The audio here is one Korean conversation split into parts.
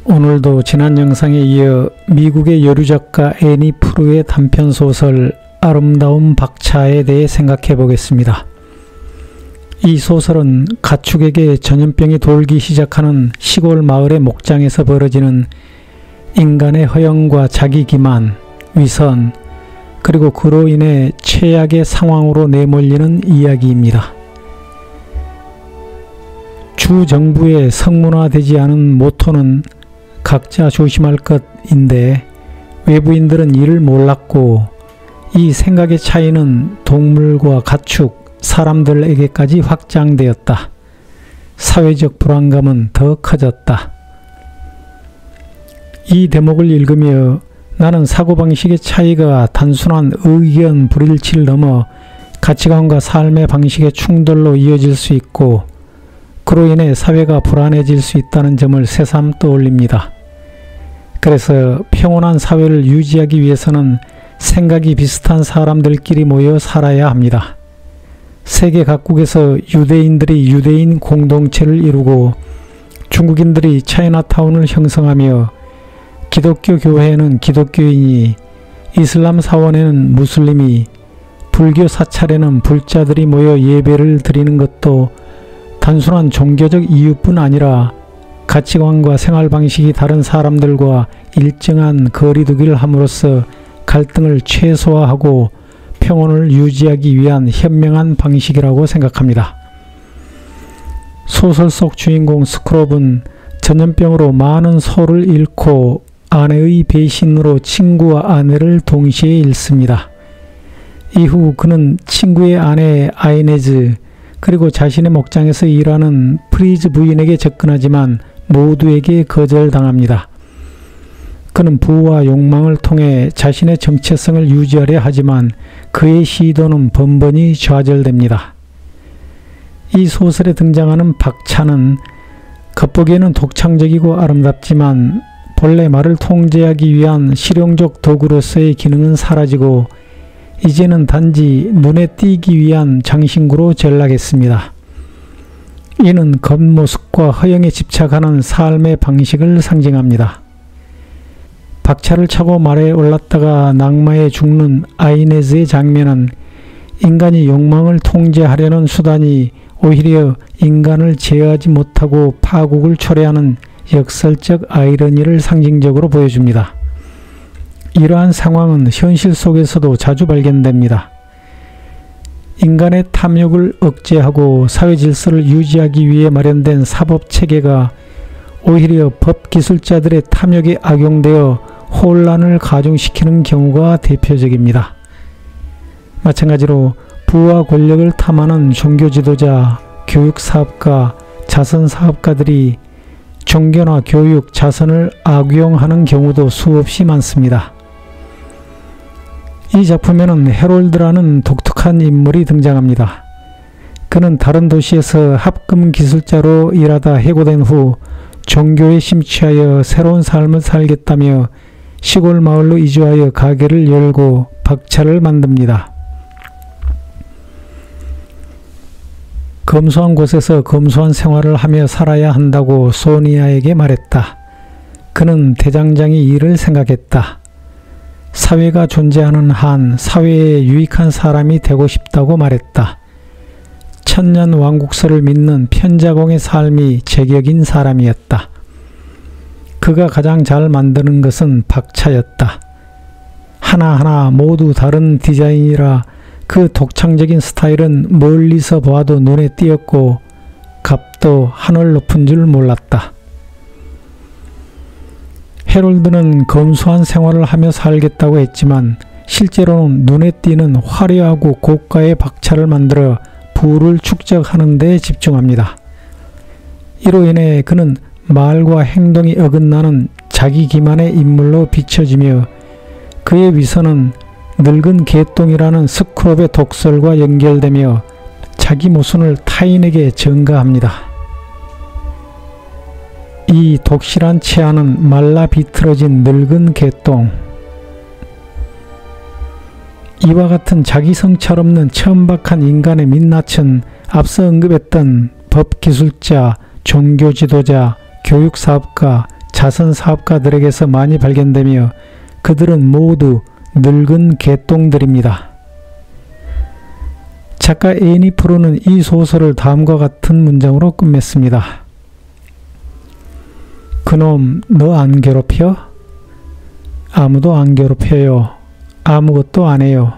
오늘도 지난 영상에 이어 미국의 여류작가 애니 프루의 단편소설 아름다운 박차에 대해 생각해 보겠습니다. 이 소설은 가축에게 전염병이 돌기 시작하는 시골 마을의 목장에서 벌어지는 인간의 허영과 자기기만, 위선, 그리고 그로 인해 최악의 상황으로 내몰리는 이야기입니다. 주 정부의 성문화되지 않은 모토는 각자 조심할 것인데 외부인들은 이를 몰랐고 이 생각의 차이는 동물과 가축, 사람들에게까지 확장되었다. 사회적 불안감은 더 커졌다. 이 대목을 읽으며 나는 사고방식의 차이가 단순한 의견 불일치를 넘어 가치관과 삶의 방식의 충돌로 이어질 수 있고 그로 인해 사회가 불안해질 수 있다는 점을 새삼 떠올립니다. 그래서 평온한 사회를 유지하기 위해서는 생각이 비슷한 사람들끼리 모여 살아야 합니다. 세계 각국에서 유대인들이 유대인 공동체를 이루고 중국인들이 차이나타운을 형성하며 기독교 교회에는 기독교인이, 이슬람 사원에는 무슬림이, 불교 사찰에는 불자들이 모여 예배를 드리는 것도 단순한 종교적 이유뿐 아니라 가치관과 생활 방식이 다른 사람들과 일정한 거리두기를 함으로써 갈등을 최소화하고 평온을 유지하기 위한 현명한 방식이라고 생각합니다. 소설 속 주인공 스크롭은 전염병으로 많은 소를 잃고 아내의 배신으로 친구와 아내를 동시에 잃습니다. 이후 그는 친구의 아내 아이네즈 그리고 자신의 목장에서 일하는 프리즈 부인에게 접근하지만 모두에게 거절당합니다. 그는 부와 욕망을 통해 자신의 정체성을 유지하려 하지만 그의 시도는 번번이 좌절됩니다. 이 소설에 등장하는 박차는 겉보기에는 독창적이고 아름답지만 본래 말을 통제하기 위한 실용적 도구로서의 기능은 사라지고 이제는 단지 눈에 띄기 위한 장신구로 전락했습니다. 이는 겉모습과 허영에 집착하는 삶의 방식을 상징합니다. 박차를 차고 말에 올랐다가 낙마에 죽는 아이네즈의 장면은 인간이 욕망을 통제하려는 수단이 오히려 인간을 제어하지 못하고 파국을 초래하는 역설적 아이러니를 상징적으로 보여줍니다. 이러한 상황은 현실 속에서도 자주 발견됩니다. 인간의 탐욕을 억제하고 사회 질서를 유지하기 위해 마련된 사법체계가 오히려 법기술자들의 탐욕에 악용되어 혼란을 가중시키는 경우가 대표적입니다. 마찬가지로 부와 권력을 탐하는 종교지도자, 교육사업가, 자선사업가들이 종교나 교육, 자선을 악용하는 경우도 수없이 많습니다. 이 작품에는 해롤드라는 독특한 인물이 등장합니다. 그는 다른 도시에서 합금기술자로 일하다 해고된 후 종교에 심취하여 새로운 삶을 살겠다며 시골 마을로 이주하여 가게를 열고 박차를 만듭니다. 검소한 곳에서 검소한 생활을 하며 살아야 한다고 소니아에게 말했다. 그는 대장장이 이를 생각했다. 사회가 존재하는 한 사회에 유익한 사람이 되고 싶다고 말했다. 천년 왕국서를 믿는 편자공의 삶이 제격인 사람이었다. 그가 가장 잘 만드는 것은 박차였다. 하나하나 모두 다른 디자인이라 그 독창적인 스타일은 멀리서 봐도 눈에 띄었고 값도 하늘 높은 줄 몰랐다. 해롤드는 검소한 생활을 하며 살겠다고 했지만 실제로는 눈에 띄는 화려하고 고가의 박차를 만들어 부를 축적하는 데 집중합니다. 이로 인해 그는 말과 행동이 어긋나는 자기 기만의 인물로 비춰지며 그의 위선은 늙은 개똥이라는 스크롭의 독설과 연결되며 자기 모순을 타인에게 전가합니다. 이 독실한 체하는 말라 비틀어진 늙은 개똥. 이와 같은 자기성 철없는 천박한 인간의 민낯은 앞서 언급했던 법기술자, 종교지도자, 교육사업가, 자선 사업가들에게서 많이 발견되며 그들은 모두 늙은 개똥들입니다. 작가 애니 프로는 이 소설을 다음과 같은 문장으로 끝맺습니다. 그놈 너 안 괴롭혀? 아무도 안 괴롭혀요. 아무것도 안 해요.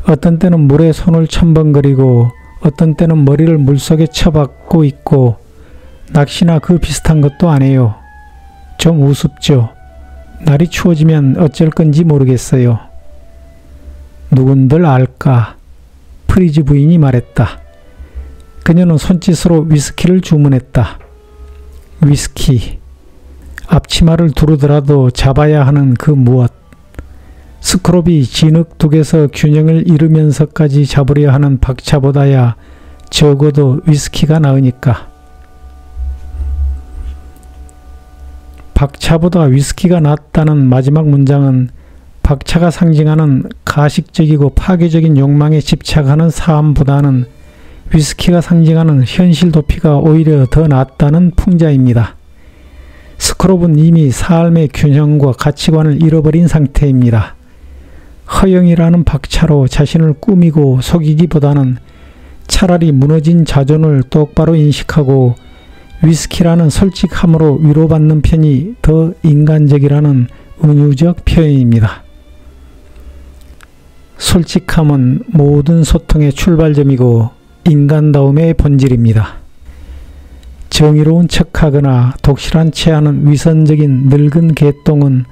어떤 때는 물에 손을 첨벙거리고 어떤 때는 머리를 물속에 쳐박고 있고 낚시나 그 비슷한 것도 안 해요. 좀 우습죠. 날이 추워지면 어쩔 건지 모르겠어요. 누군들 알까? 프리즈 부인이 말했다. 그녀는 손짓으로 위스키를 주문했다. 위스키. 앞치마를 두르더라도 잡아야 하는 그 무엇. 스크롭이 진흙둑에서 균형을 잃으면서까지 잡으려 하는 박차보다야 적어도 위스키가 나으니까. 박차보다 위스키가 낫다는 마지막 문장은 박차가 상징하는 가식적이고 파괴적인 욕망에 집착하는 삶보다는 위스키가 상징하는 현실 도피가 오히려 더 낫다는 풍자입니다. 스크롭은 이미 삶의 균형과 가치관을 잃어버린 상태입니다. 허영이라는 박차로 자신을 꾸미고 속이기보다는 차라리 무너진 자존을 똑바로 인식하고 위스키라는 솔직함으로 위로받는 편이 더 인간적이라는 은유적 표현입니다. 솔직함은 모든 소통의 출발점이고 인간다움의 본질입니다. 정의로운 척하거나 독실한 체하는 위선적인 늙은 개똥은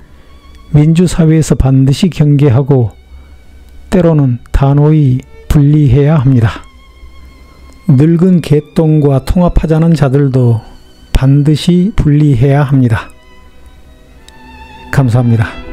민주사회에서 반드시 경계하고 때로는 단호히 분리해야 합니다. 늙은 개똥과 통합하자는 자들도 반드시 분리해야 합니다. 감사합니다.